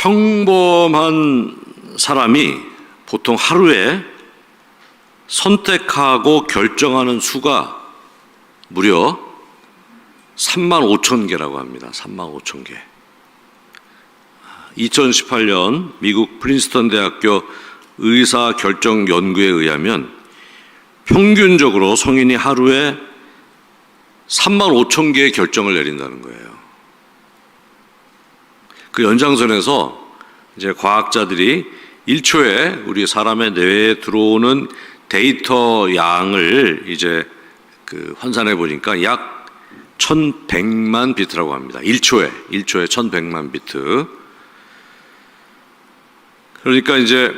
평범한 사람이 보통 하루에 선택하고 결정하는 수가 무려 35,000개라고 합니다. 35,000개. 2018년 미국 프린스턴 대학교 의사결정연구에 의하면 평균적으로 성인이 하루에 35,000개의 결정을 내린다는 거예요. 그 연장선에서 이제 과학자들이 1초에 우리 사람의 뇌에 들어오는 데이터 양을 이제 환산해 보니까 약 1100만 비트라고 합니다. 1초에 1100만 비트. 그러니까 이제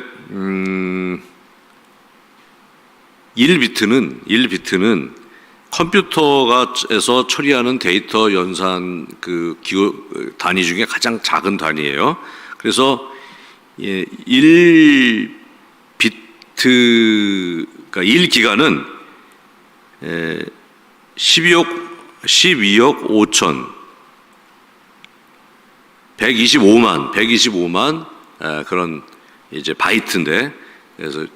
1비트는 컴퓨터가에서 처리하는 데이터 연산 기호 단위 중에 가장 작은 단위예요. 그래서 1비트, 그러니까 1기가는 12억 5천 125만 그런 이제 바이트인데, 그래서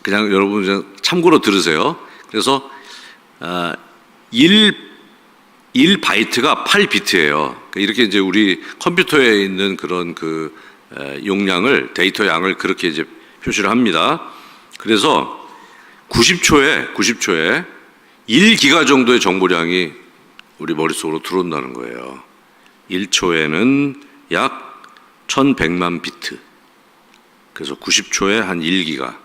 그냥 여러분 그냥 참고로 들으세요. 그래서 1바이트가 8비트예요. 이렇게 이제 우리 컴퓨터에 있는 그런 용량을, 데이터 양을 그렇게 이제 표시를 합니다. 그래서 90초에 1기가 정도의 정보량이 우리 머릿속으로 들어온다는 거예요. 1초에는 약 1100만 비트. 그래서 90초에 한 1기가.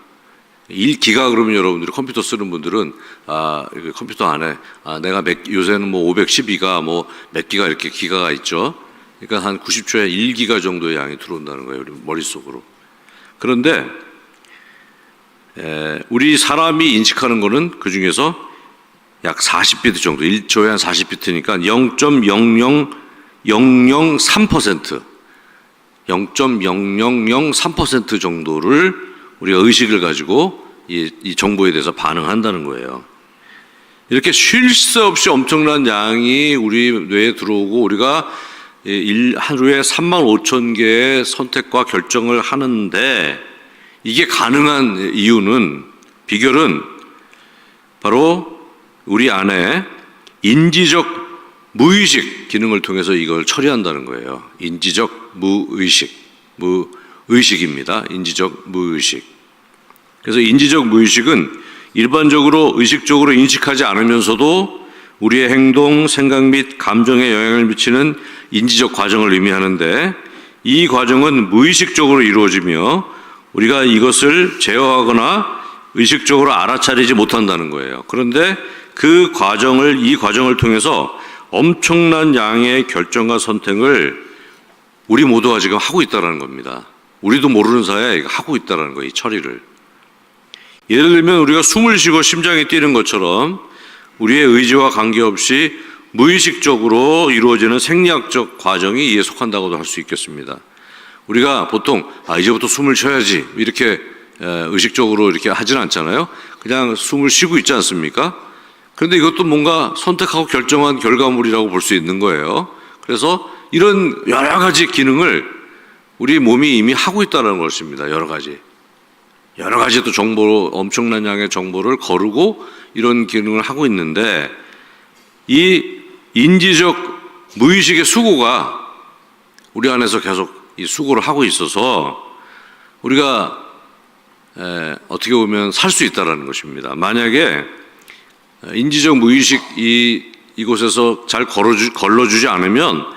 1기가 그러면 여러분들이 컴퓨터 쓰는 분들은 컴퓨터 안에 내가 요새는 뭐 512가 뭐 몇 기가 이렇게 기가가 있죠. 그러니까 한 90초에 1기가 정도의 양이 들어온다는 거예요, 우리 머릿속으로. 그런데 우리 사람이 인식하는 거는 그 중에서 약 40비트 정도, 1초에 한 40비트니까 0.0003% 정도를 우리가 의식을 가지고 이 정보에 대해서 반응한다는 거예요. 이렇게 쉴 새 없이 엄청난 양이 우리 뇌에 들어오고 우리가 하루에 35,000개의 선택과 결정을 하는데, 이게 가능한 비결은 바로 우리 안에 인지적 무의식 기능을 통해서 이걸 처리한다는 거예요. 인지적 무의식입니다. 인지적 무의식. 그래서 인지적 무의식은 일반적으로 의식적으로 인식하지 않으면서도 우리의 행동, 생각 및 감정에 영향을 미치는 인지적 과정을 의미하는데, 이 과정은 무의식적으로 이루어지며 우리가 이것을 제어하거나 의식적으로 알아차리지 못한다는 거예요. 그런데 이 과정을 통해서 엄청난 양의 결정과 선택을 우리 모두가 지금 하고 있다는 겁니다. 우리도 모르는 사이에 하고 있다는 거예요, 이 처리를. 예를 들면 우리가 숨을 쉬고 심장이 뛰는 것처럼 우리의 의지와 관계없이 무의식적으로 이루어지는 생리학적 과정이 이에 속한다고도 할 수 있겠습니다. 우리가 보통 이제부터 숨을 쉬어야지 이렇게 의식적으로 이렇게 하지는 않잖아요. 그냥 숨을 쉬고 있지 않습니까? 그런데 이것도 뭔가 선택하고 결정한 결과물이라고 볼 수 있는 거예요. 그래서 이런 여러 가지 기능을 우리 몸이 이미 하고 있다는 것입니다. 여러 가지 또 엄청난 양의 정보를 거르고 이런 기능을 하고 있는데, 이 인지적 무의식의 수고가 우리 안에서 계속 이 수고를 하고 있어서 우리가 어떻게 보면 살 수 있다는 것입니다. 만약에 인지적 무의식 이곳에서 잘 걸러주지 않으면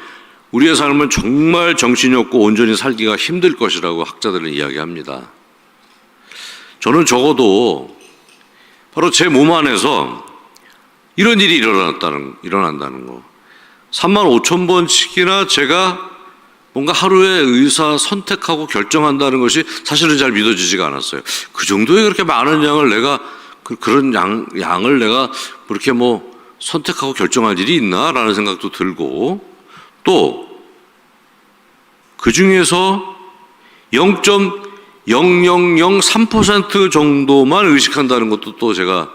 우리의 삶은 정말 정신이 없고 온전히 살기가 힘들 것이라고 학자들은 이야기합니다. 저는 적어도 바로 제 몸 안에서 이런 일이 일어난다는 거. 35,000번씩이나 제가 뭔가 하루에 선택하고 결정한다는 것이 사실은 잘 믿어지지가 않았어요. 그 정도의 그렇게 많은 양을 내가 그런 양을 내가 그렇게 선택하고 결정할 일이 있나라는 생각도 들고, 또 그 중에서 0.0003% 정도만 의식한다는 것도 또 제가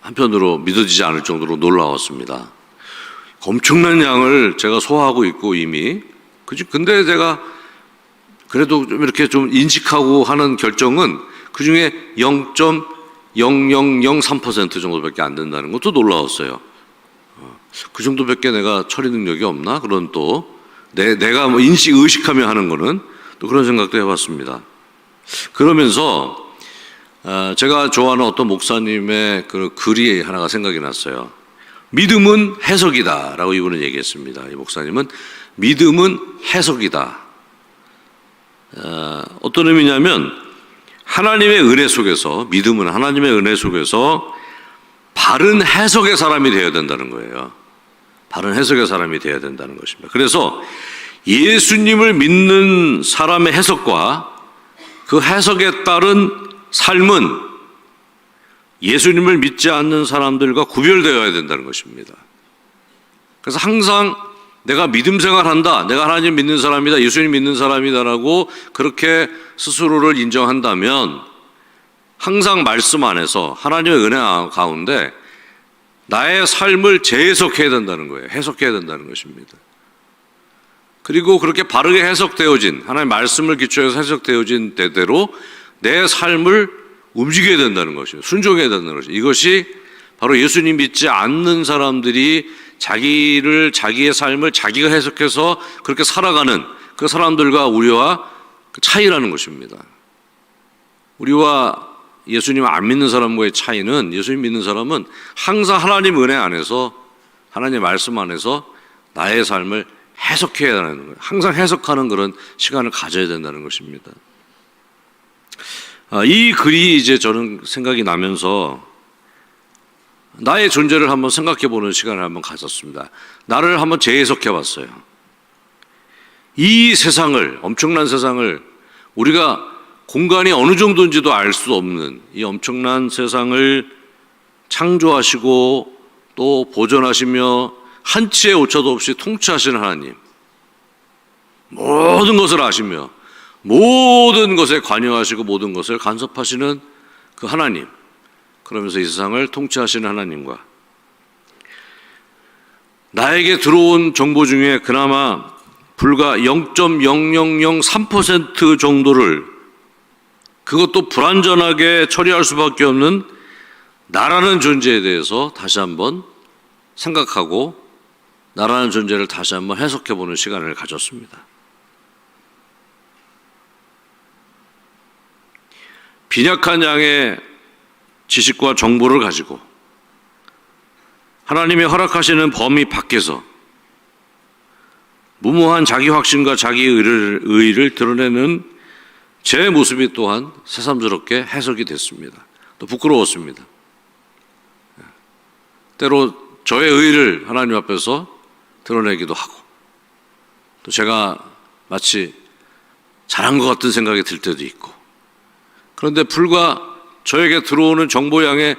한편으로 믿어지지 않을 정도로 놀라웠습니다. 엄청난 양을 제가 소화하고 있고 이미. 근데 제가 그래도 좀 이렇게 좀 인식하고 하는 결정은 그중에 0.0003% 정도밖에 안 된다는 것도 놀라웠어요. 그 정도밖에 내가 처리 능력이 없나? 그런 또 내가 뭐 의식하며 하는 거는 또 그런 생각도 해봤습니다. 그러면서 제가 좋아하는 어떤 목사님의 그 글이 하나가 생각이 났어요. 믿음은 해석이다라고 이분은 얘기했습니다. 이 목사님은 믿음은 해석이다. 어떤 의미냐면 하나님의 은혜 속에서, 믿음은 하나님의 은혜 속에서 바른 해석의 사람이 되어야 된다는 거예요. 바른 해석의 사람이 되어야 된다는 것입니다. 그래서 예수님을 믿는 사람의 해석과 그 해석에 따른 삶은 예수님을 믿지 않는 사람들과 구별되어야 된다는 것입니다. 그래서 항상 내가 믿음 생활한다, 내가 하나님 믿는 사람이다, 예수님 믿는 사람이다라고 그렇게 스스로를 인정한다면 항상 말씀 안에서 하나님의 은혜 가운데 나의 삶을 재해석해야 된다는 거예요. 해석해야 된다는 것입니다. 그리고 그렇게 바르게 해석되어진, 하나님의 말씀을 기초해서 해석되어진 대대로 내 삶을 움직여야 된다는 것이에요. 순종해야 된다는 것이에요. 이것이 바로 예수님 믿지 않는 사람들이 자기의 삶을 자기가 해석해서 그렇게 살아가는 그 사람들과 우리와 차이라는 것입니다. 우리와 예수님 안 믿는 사람과의 차이는, 예수님 믿는 사람은 항상 하나님 은혜 안에서, 하나님 말씀 안에서 나의 삶을 해석해야 하는 거예요. 항상 해석하는 그런 시간을 가져야 된다는 것입니다. 이 글이 이제 저는 생각이 나면서 나의 존재를 한번 생각해 보는 시간을 한번 가졌습니다. 나를 한번 재해석해 봤어요. 이 세상을, 엄청난 세상을, 우리가 공간이 어느 정도인지도 알 수 없는 이 엄청난 세상을 창조하시고 또 보존하시며 한치의 오차도 없이 통치하시는 하나님, 모든 것을 아시며 모든 것에 관여하시고 모든 것을 간섭하시는 그 하나님, 그러면서 이 세상을 통치하시는 하나님과 나에게 들어온 정보 중에 그나마 불과 0.0003% 정도를, 그것도 불완전하게 처리할 수밖에 없는 나라는 존재에 대해서 다시 한번 생각하고 나라는 존재를 다시 한번 해석해보는 시간을 가졌습니다. 빈약한 양의 지식과 정보를 가지고 하나님이 허락하시는 범위 밖에서 무모한 자기 확신과 자기 의의를 드러내는 제 모습이 또한 새삼스럽게 해석이 됐습니다. 또 부끄러웠습니다. 때로 저의 의의를 하나님 앞에서 드러내기도 하고, 또 제가 마치 잘한 것 같은 생각이 들 때도 있고, 그런데 불과 저에게 들어오는 정보량의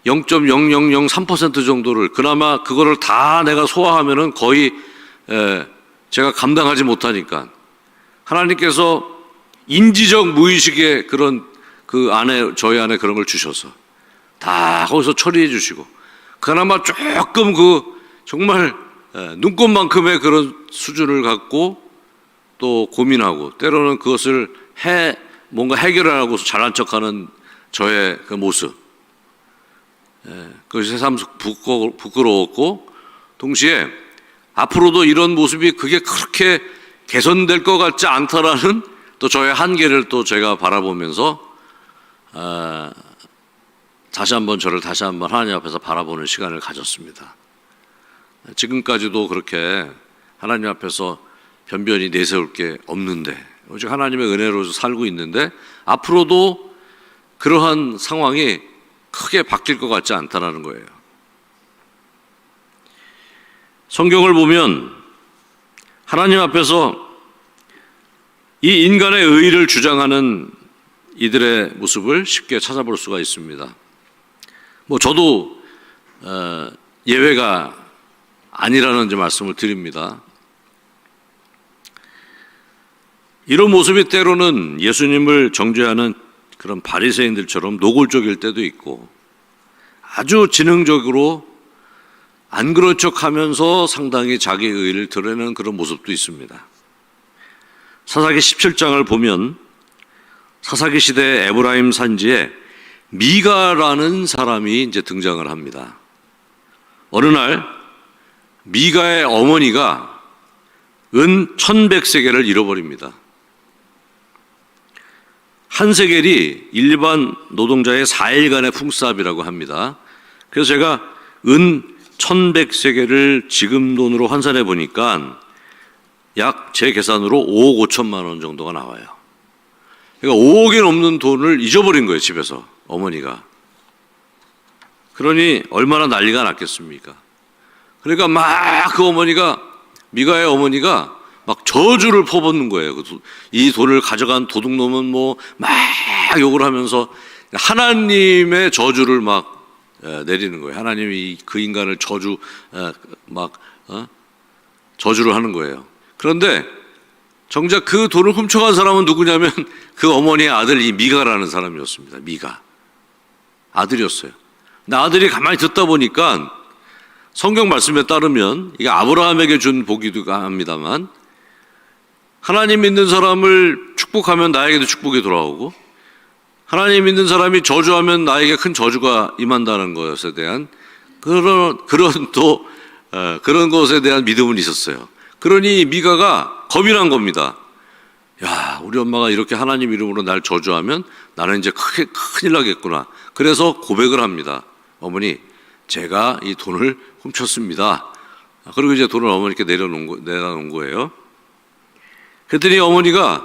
0.0003% 정도를, 그나마 그거를 다 내가 소화하면은 거의 제가 감당하지 못하니까 하나님께서 인지적 무의식의 그런 그 안에, 저희 안에 그런 걸 주셔서 다 거기서 처리해 주시고, 그나마 조금 그 정말 눈꽃만큼의 그런 수준을 갖고 또 고민하고, 때로는 그것을 뭔가 해결하고 잘난 척하는 저의 그 모습, 그것이 새삼 부끄러웠고, 동시에 앞으로도 이런 모습이 그게 그렇게 개선될 것 같지 않다라는 또 저의 한계를 또 제가 바라보면서 저를 다시 한번 하나님 앞에서 바라보는 시간을 가졌습니다. 지금까지도 그렇게 하나님 앞에서 변변히 내세울 게 없는데, 오직 하나님의 은혜로 살고 있는데, 앞으로도 그러한 상황이 크게 바뀔 것 같지 않다는 거예요. 성경을 보면 하나님 앞에서 이 인간의 의의를 주장하는 이들의 모습을 쉽게 찾아볼 수가 있습니다. 저도 예외가 아니라는 말씀을 드립니다. 이런 모습이 때로는 예수님을 정죄하는 그런 바리새인들처럼 노골적일 때도 있고, 아주 지능적으로 안 그런 척하면서 상당히 자기 의의를 드러내는 그런 모습도 있습니다. 사사기 17장을 보면 사사기 시대 에브라임 산지에 미가라는 사람이 이제 등장을 합니다. 어느 날 미가의 어머니가 은 1100세겔을 잃어버립니다. 한 세겔이 일반 노동자의 4일간의 풍습이라고 합니다. 그래서 제가 은 1100세겔을 지금 돈으로 환산해 보니까 약 제 계산으로 5억 5천만 원 정도가 나와요. 그러니까 5억이 넘는 돈을 잊어버린 거예요, 집에서 어머니가. 그러니 얼마나 난리가 났겠습니까? 그러니까 막 그 어머니가, 미가의 어머니가 막 저주를 퍼붓는 거예요. 이 돈을 가져간 도둑놈은 뭐 막 욕을 하면서 하나님의 저주를 막 내리는 거예요. 하나님이 그 인간을 저주를 하는 거예요. 그런데 정작 그 돈을 훔쳐간 사람은 누구냐면 그 어머니의 아들 이 미가라는 사람이었습니다. 미가. 아들이었어요. 근데 아들이 가만히 듣다 보니까 성경 말씀에 따르면 이게 아브라함에게 준 복이기도 합니다만 하나님 믿는 사람을 축복하면 나에게도 축복이 돌아오고 하나님 믿는 사람이 저주하면 나에게 큰 저주가 임한다는 것에 대한 그런 것에 대한 믿음은 있었어요. 그러니 미가가 겁이 난 겁니다. 야, 우리 엄마가 이렇게 하나님 이름으로 날 저주하면 나는 이제 큰일 나겠구나. 그래서 고백을 합니다. 어머니, 제가 이 돈을 훔쳤습니다. 그리고 이제 돈을 어머니께 내려놓은 거예요. 그랬더니 어머니가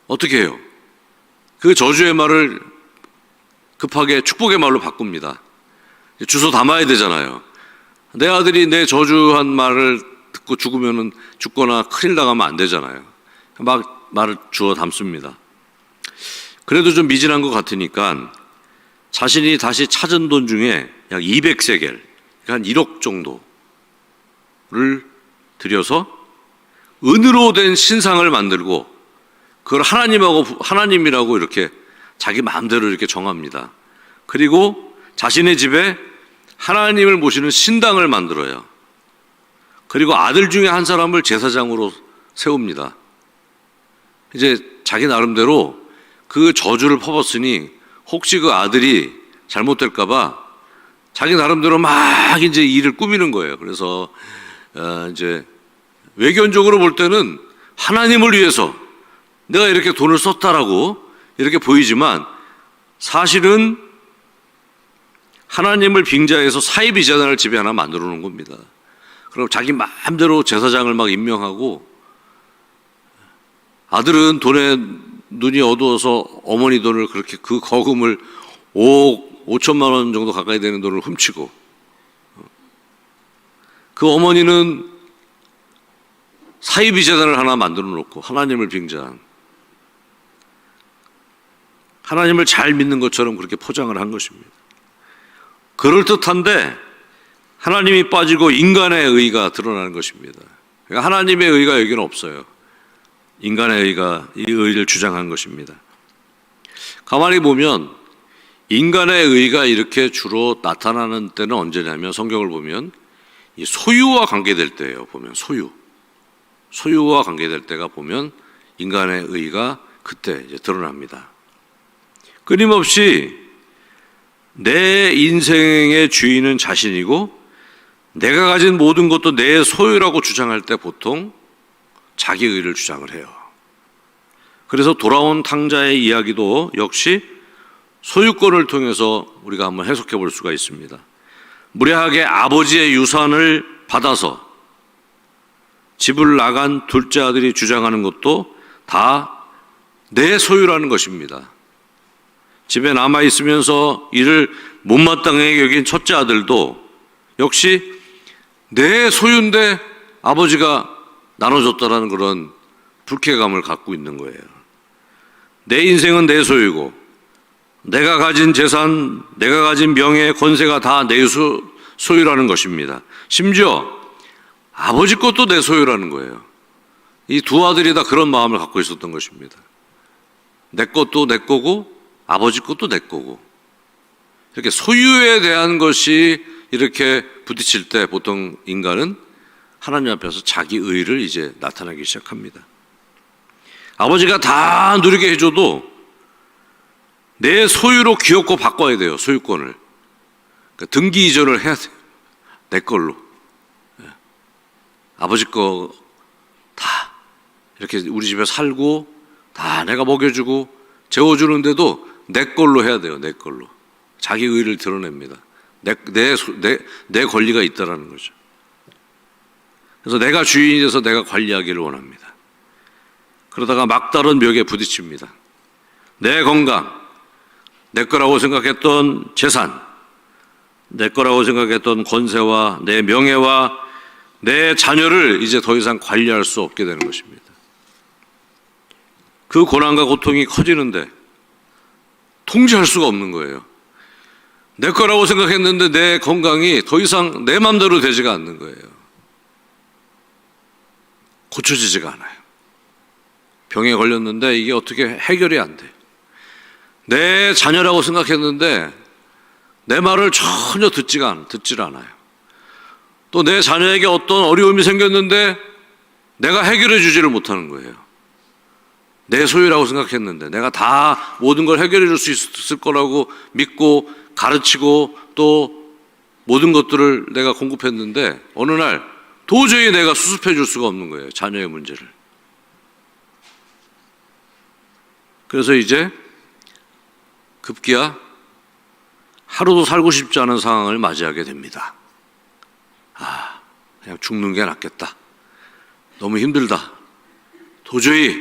어떻게 해요? 그 저주의 말을 급하게 축복의 말로 바꿉니다. 주워 담아야 되잖아요. 내 아들이 내 저주한 말을 듣고 죽거나 큰일 나가면 안 되잖아요. 막 말을 주워 담습니다. 그래도 좀 미진한 것 같으니까 자신이 다시 찾은 돈 중에 약 200세겔, 그러니까 한 1억 정도를 들여서 은으로 된 신상을 만들고 그걸 하나님이라고 이렇게 자기 마음대로 이렇게 정합니다. 그리고 자신의 집에 하나님을 모시는 신당을 만들어요. 그리고 아들 중에 한 사람을 제사장으로 세웁니다. 이제 자기 나름대로 그 저주를 퍼붓으니 혹시 그 아들이 잘못될까봐 자기 나름대로 막 이제 일을 꾸미는 거예요. 그래서 이제 외견적으로 볼 때는 하나님을 위해서 내가 이렇게 돈을 썼다라고 이렇게 보이지만 사실은 하나님을 빙자해서 사이비자단을 집에 하나 만들어 놓은 겁니다. 그럼 자기 마음대로 제사장을 막 임명하고 아들은 돈에 눈이 어두워서 어머니 돈을 그렇게 그 거금을 5억 5천만 원 정도 가까이 되는 돈을 훔치고 그 어머니는 사이비재단을 하나 만들어 놓고 하나님을 빙자한 하나님을 잘 믿는 것처럼 그렇게 포장을 한 것입니다. 그럴듯한데 하나님이 빠지고 인간의 의가 드러나는 것입니다. 그러니까 하나님의 의가 여기는 없어요. 인간의 의가 이 의를 주장한 것입니다. 가만히 보면 인간의 의가 이렇게 주로 나타나는 때는 언제냐면 성경을 보면 이 소유와 관계될 때예요. 보면 소유와 관계될 때가 보면 인간의 의가 그때 이제 드러납니다. 끊임없이 내 인생의 주인은 자신이고 내가 가진 모든 것도 내 소유라고 주장할 때 보통 자기 의를 주장을 해요. 그래서 돌아온 탕자의 이야기도 역시 소유권을 통해서 우리가 한번 해석해 볼 수가 있습니다. 무례하게 아버지의 유산을 받아서 집을 나간 둘째 아들이 주장하는 것도 다 내 소유라는 것입니다. 집에 남아 있으면서 이를 못마땅하게 여긴 첫째 아들도 역시 내 소유인데 아버지가 나눠줬다라는 그런 불쾌감을 갖고 있는 거예요. 내 인생은 내 소유고 내가 가진 재산, 내가 가진 명예, 권세가 다 내 소유라는 것입니다. 심지어 아버지 것도 내 소유라는 거예요. 이 두 아들이 다 그런 마음을 갖고 있었던 것입니다. 내 것도 내 거고 아버지 것도 내 거고 이렇게 소유에 대한 것이 이렇게 부딪힐 때 보통 인간은 하나님 앞에서 자기 의를 이제 나타나기 시작합니다. 아버지가 다 누리게 해줘도 내 소유로 기업고 바꿔야 돼요. 소유권을. 그러니까 등기 이전을 해야 돼요. 내 걸로. 아버지 거 다 이렇게 우리 집에 살고 다 내가 먹여주고 재워주는데도 내 걸로 해야 돼요. 내 걸로. 자기 의를 드러냅니다. 내 권리가 있다라는 거죠. 그래서 내가 주인이 돼서 내가 관리하기를 원합니다. 그러다가 막다른 벽에 부딪힙니다. 내 건강, 내 거라고 생각했던 재산, 내 거라고 생각했던 권세와 내 명예와 내 자녀를 이제 더 이상 관리할 수 없게 되는 것입니다. 그 고난과 고통이 커지는데 통제할 수가 없는 거예요. 내 거라고 생각했는데 내 건강이 더 이상 내 맘대로 되지가 않는 거예요. 고쳐지지가 않아요. 병에 걸렸는데 이게 어떻게 해결이 안 돼요. 내 자녀라고 생각했는데 내 말을 전혀 듣질 않아요. 또 내 자녀에게 어떤 어려움이 생겼는데 내가 해결해 주지를 못하는 거예요. 내 소유라고 생각했는데 내가 다 모든 걸 해결해 줄 수 있을 거라고 믿고 가르치고 또 모든 것들을 내가 공급했는데 어느 날 도저히 내가 수습해 줄 수가 없는 거예요. 자녀의 문제를. 그래서 이제 급기야 하루도 살고 싶지 않은 상황을 맞이하게 됩니다. 그냥 죽는 게 낫겠다. 너무 힘들다. 도저히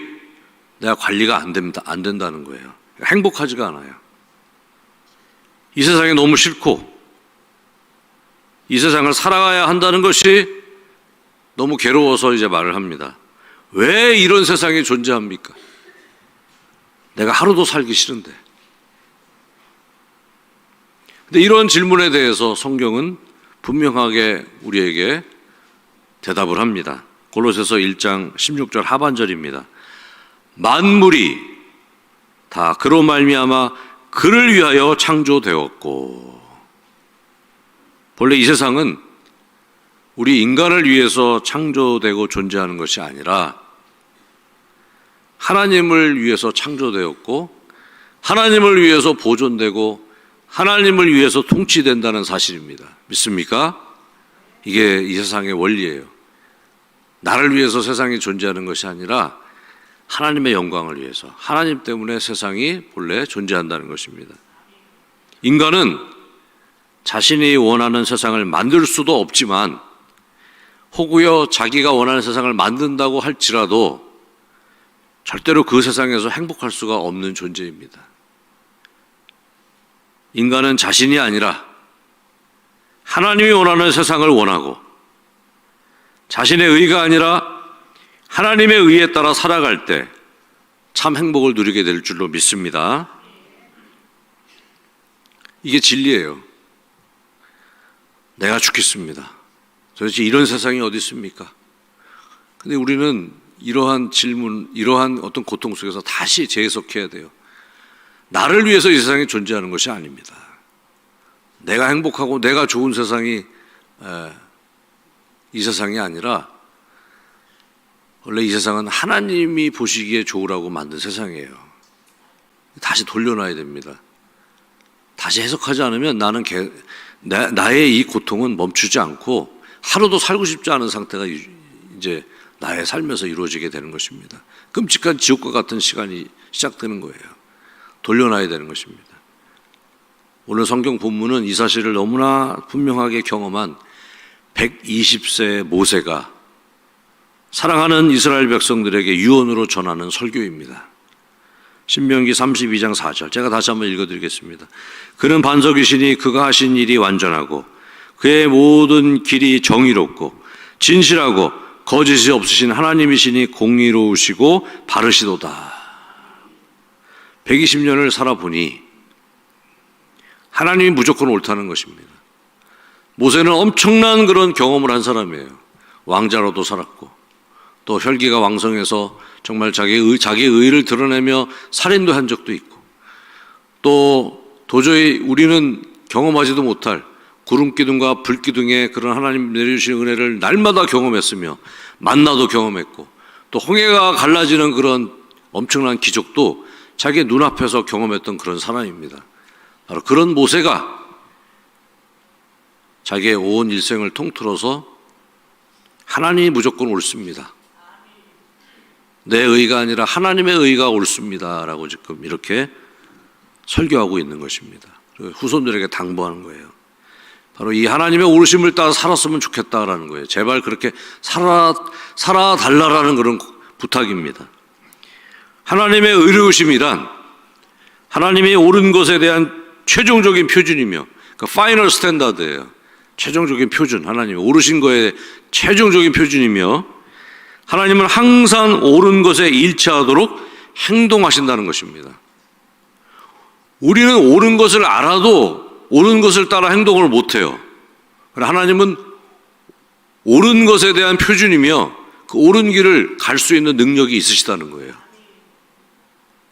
내가 관리가 안 된다는 거예요. 행복하지가 않아요. 이 세상이 너무 싫고 이 세상을 살아가야 한다는 것이 너무 괴로워서 이제 말을 합니다. 왜 이런 세상이 존재합니까? 내가 하루도 살기 싫은데. 근데 이런 질문에 대해서 성경은 분명하게 우리에게 대답을 합니다. 골로새서 1장 16절 하반절입니다. 만물이 다 그로 말미암아 그를 위하여 창조되었고. 본래 이 세상은 우리 인간을 위해서 창조되고 존재하는 것이 아니라 하나님을 위해서 창조되었고 하나님을 위해서 보존되고 하나님을 위해서 통치된다는 사실입니다. 믿습니까? 이게 이 세상의 원리예요. 나를 위해서 세상이 존재하는 것이 아니라 하나님의 영광을 위해서, 하나님 때문에 세상이 본래 존재한다는 것입니다. 인간은 자신이 원하는 세상을 만들 수도 없지만 혹여 자기가 원하는 세상을 만든다고 할지라도 절대로 그 세상에서 행복할 수가 없는 존재입니다. 인간은 자신이 아니라 하나님이 원하는 세상을 원하고 자신의 의가 아니라 하나님의 의에 따라 살아갈 때 참 행복을 누리게 될 줄로 믿습니다. 이게 진리예요. 내가 죽겠습니다. 도대체 이런 세상이 어디 있습니까? 근데 우리는 이러한 질문, 이러한 어떤 고통 속에서 다시 재해석해야 돼요. 나를 위해서 이 세상이 존재하는 것이 아닙니다. 내가 행복하고 내가 좋은 세상이 이 세상이 아니라 원래 이 세상은 하나님이 보시기에 좋으라고 만든 세상이에요. 다시 돌려놔야 됩니다. 다시 해석하지 않으면 나의 이 고통은 멈추지 않고 하루도 살고 싶지 않은 상태가 이제 나의 삶에서 이루어지게 되는 것입니다. 끔찍한 지옥과 같은 시간이 시작되는 거예요. 돌려놔야 되는 것입니다. 오늘 성경 본문은 이 사실을 너무나 분명하게 경험한 120세의 모세가 사랑하는 이스라엘 백성들에게 유언으로 전하는 설교입니다. 신명기 32장 4절 제가 다시 한번 읽어드리겠습니다. 그는 반석이시니 그가 하신 일이 완전하고 그의 모든 길이 정의롭고 진실하고 거짓이 없으신 하나님이시니 공의로우시고 바르시도다. 120년을 살아보니 하나님이 무조건 옳다는 것입니다. 모세는 엄청난 그런 경험을 한 사람이에요. 왕자로도 살았고 또 혈기가 왕성해서 정말 자기의 의를 드러내며 살인도 한 적도 있고 또 도저히 우리는 경험하지도 못할 구름기둥과 불기둥의 그런 하나님 내려주시는 은혜를 날마다 경험했으며 만나도 경험했고 또 홍해가 갈라지는 그런 엄청난 기적도 자기 눈앞에서 경험했던 그런 사람입니다. 바로 그런 모세가 자기의 온 일생을 통틀어서 하나님이 무조건 옳습니다. 내 의가 아니라 하나님의 의가 옳습니다. 라고 지금 이렇게 설교하고 있는 것입니다. 후손들에게 당부하는 거예요. 바로 이 하나님의 옳으심을 따라 살았으면 좋겠다라는 거예요. 제발 그렇게 살아달라라는 그런 부탁입니다. 하나님의 의로우심이란 하나님이 옳은 것에 대한 최종적인 표준이며 그 파이널 스탠다드예요. 최종적인 표준, 하나님이 옳으신 거에 최종적인 표준이며 하나님은 항상 옳은 것에 일치하도록 행동하신다는 것입니다. 우리는 옳은 것을 알아도 옳은 것을 따라 행동을 못해요. 하나님은 옳은 것에 대한 표준이며 그 옳은 길을 갈 수 있는 능력이 있으시다는 거예요.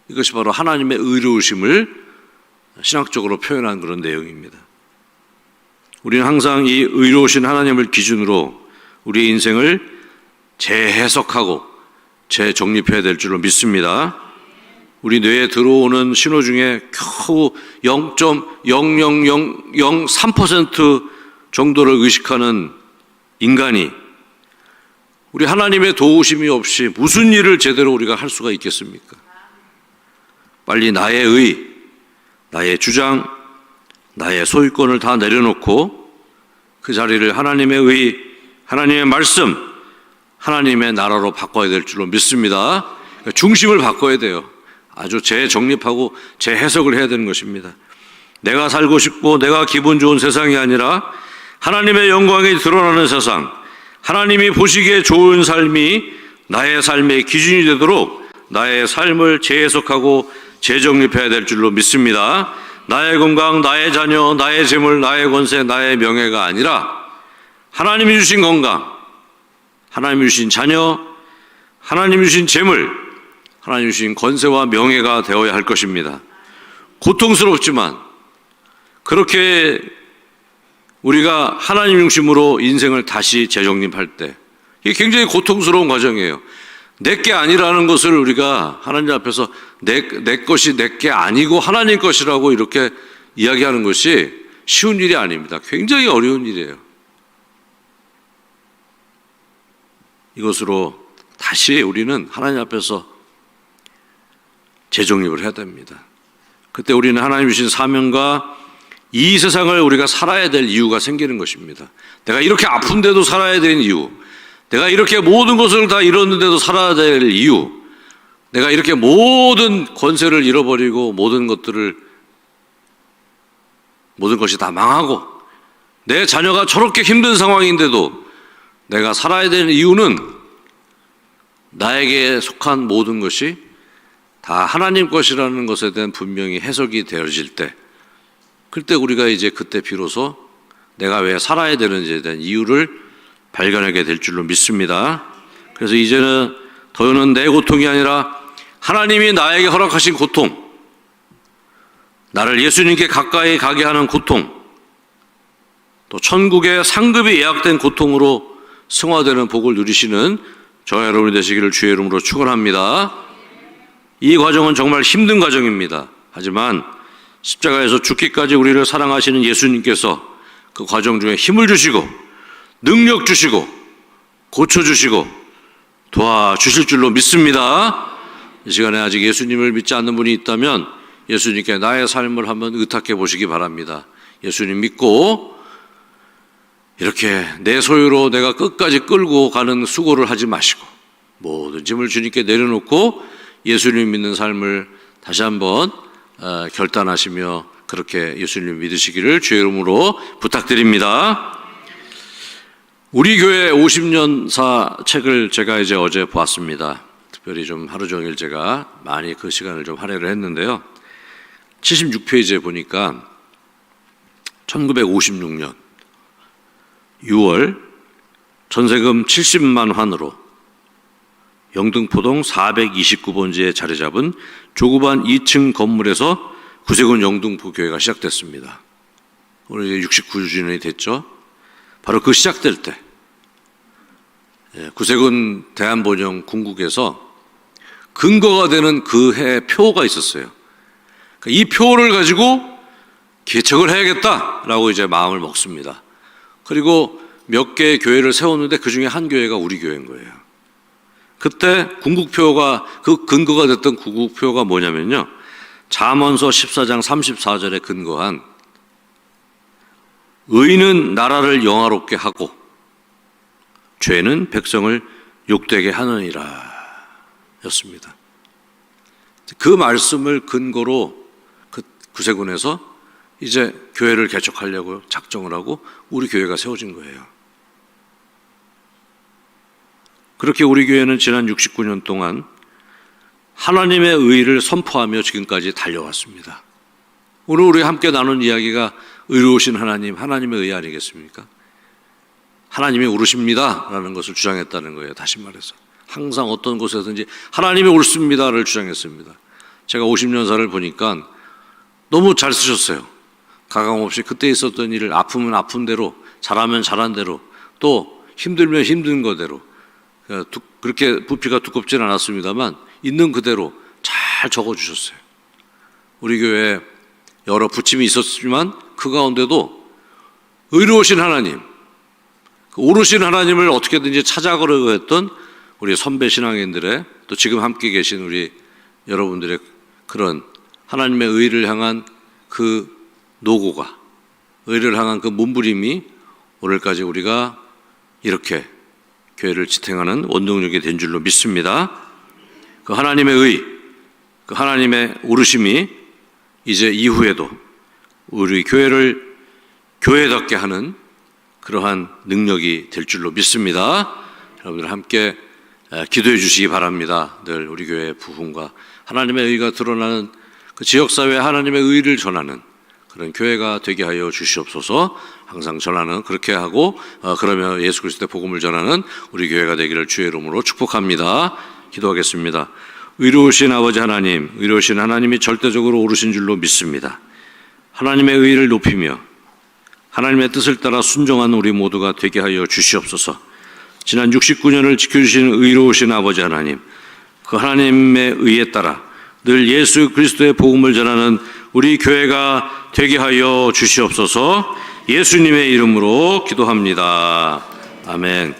이것이 바로 하나님의 의로우심을 신학적으로 표현한 그런 내용입니다. 우리는 항상 이 의로우신 하나님을 기준으로 우리의 인생을 재해석하고 재정립해야 될 줄로 믿습니다. 우리 뇌에 들어오는 신호 중에 겨우 0.00003% 정도를 의식하는 인간이 우리 하나님의 도우심이 없이 무슨 일을 제대로 우리가 할 수가 있겠습니까? 빨리 나의 의, 나의 주장, 나의 소유권을 다 내려놓고 그 자리를 하나님의 의, 하나님의 말씀, 하나님의 나라로 바꿔야 될 줄로 믿습니다. 중심을 바꿔야 돼요. 아주 재정립하고 재해석을 해야 되는 것입니다. 내가 살고 싶고 내가 기분 좋은 세상이 아니라 하나님의 영광이 드러나는 세상, 하나님이 보시기에 좋은 삶이 나의 삶의 기준이 되도록 나의 삶을 재해석하고 재정립해야 될 줄로 믿습니다. 나의 건강, 나의 자녀, 나의 재물, 나의 권세, 나의 명예가 아니라 하나님이 주신 건강, 하나님이 주신 자녀, 하나님이 주신 재물, 하나님이 주신 권세와 명예가 되어야 할 것입니다. 고통스럽지만 그렇게 우리가 하나님 중심으로 인생을 다시 재정립할 때 이게 굉장히 고통스러운 과정이에요. 내게 아니라는 것을 우리가 하나님 앞에서 내 것이 내게 아니고 하나님 것이라고 이렇게 이야기하는 것이 쉬운 일이 아닙니다. 굉장히 어려운 일이에요. 이것으로 다시 우리는 하나님 앞에서 재정립을 해야 됩니다. 그때 우리는 하나님 주신 사명과 이 세상을 우리가 살아야 될 이유가 생기는 것입니다. 내가 이렇게 아픈데도 살아야 되는 이유, 내가 이렇게 모든 것을 다 잃었는데도 살아야 될 이유, 내가 이렇게 모든 권세를 잃어버리고 모든 것이 다 망하고 내 자녀가 저렇게 힘든 상황인데도 내가 살아야 되는 이유는 나에게 속한 모든 것이 다 하나님 것이라는 것에 대한 분명히 해석이 되어질 때, 그때 우리가 이제 그때 비로소 내가 왜 살아야 되는지에 대한 이유를 발견하게 될 줄로 믿습니다. 그래서 이제는 더는 내 고통이 아니라 하나님이 나에게 허락하신 고통, 나를 예수님께 가까이 가게 하는 고통, 또 천국의 상급이 예약된 고통으로 승화되는 복을 누리시는 저와 여러분이 되시기를 주의 이름으로 축원합니다. 이 과정은 정말 힘든 과정입니다. 하지만 십자가에서 죽기까지 우리를 사랑하시는 예수님께서 그 과정 중에 힘을 주시고 능력 주시고 고쳐주시고 도와주실 줄로 믿습니다. 이 시간에 아직 예수님을 믿지 않는 분이 있다면 예수님께 나의 삶을 한번 의탁해 보시기 바랍니다. 예수님 믿고 이렇게 내 소유로 내가 끝까지 끌고 가는 수고를 하지 마시고 모든 짐을 주님께 내려놓고 예수님 믿는 삶을 다시 한번 결단하시며 그렇게 예수님 믿으시기를 주의 이름으로 부탁드립니다. 우리 교회 50년사 책을 제가 이제 어제 보았습니다. 특별히 좀 하루 종일 제가 많이 그 시간을 좀 할애를 했는데요. 76페이지에 보니까 1956년 6월 전세금 70만 환으로 영등포동 429번지에 자리 잡은 조그만 2층 건물에서 구세군 영등포 교회가 시작됐습니다. 오늘 이제 69주년이 됐죠. 바로 그 시작될 때 구세군 대한번영 궁극에서 근거가 되는 그 해 표가 있었어요. 이 표를 가지고 개척을 해야겠다라고 이제 마음을 먹습니다. 그리고 몇 개의 교회를 세웠는데 그 중에 한 교회가 우리 교회인 거예요. 그때 궁극표가, 그 근거가 됐던 궁극표가 뭐냐면요, 잠언서 14장 34절에 근거한 의는 나라를 영화롭게 하고 죄는 백성을 욕되게 하느니라 였습니다. 그 말씀을 근거로 구세군에서 이제 교회를 개척하려고 작정을 하고 우리 교회가 세워진 거예요. 그렇게 우리 교회는 지난 69년 동안 하나님의 의를 선포하며 지금까지 달려왔습니다. 오늘 우리 함께 나눈 이야기가 의로우신 하나님, 하나님의 의 아니겠습니까? 하나님이 옳으십니다 라는 것을 주장했다는 거예요. 다시 말해서 항상 어떤 곳에서든지 하나님이 옳습니다를 주장했습니다. 제가 50년사를 보니까 너무 잘 쓰셨어요. 가감없이 그때 있었던 일을 아프면 아픈 대로, 잘하면 잘한 대로, 또 힘들면 힘든 거대로, 그렇게 부피가 두껍지는 않았습니다만 있는 그대로 잘 적어주셨어요. 우리 교회에 여러 부침이 있었지만 그 가운데도 의로우신 하나님, 오르신 하나님을 어떻게든지 찾아가려고 했던 우리 선배 신앙인들의, 또 지금 함께 계신 우리 여러분들의 그런 하나님의 의를 향한 그 노고가, 의를 향한 그 몸부림이 오늘까지 우리가 이렇게 교회를 지탱하는 원동력이 된 줄로 믿습니다. 그 하나님의 의, 그 하나님의 오르심이 이제 이후에도 우리 교회를 교회답게 하는 그러한 능력이 될 줄로 믿습니다. 여러분들 함께 기도해 주시기 바랍니다. 늘 우리 교회의 부흥과 하나님의 의가 드러나는 그 지역사회에 하나님의 의를 전하는 그런 교회가 되게 하여 주시옵소서. 항상 전하는, 그렇게 하고 그러면 예수 그리스도의 복음을 전하는 우리 교회가 되기를 주의 이름으로 축복합니다. 기도하겠습니다. 의로우신 아버지 하나님, 의로우신 하나님이 절대적으로 옳으신 줄로 믿습니다. 하나님의 의를 높이며 하나님의 뜻을 따라 순종한 우리 모두가 되게 하여 주시옵소서. 지난 69년을 지켜주시는 의로우신 아버지 하나님, 그 하나님의 의에 따라 늘 예수 그리스도의 복음을 전하는 우리 교회가 되게 하여 주시옵소서. 예수님의 이름으로 기도합니다. 아멘.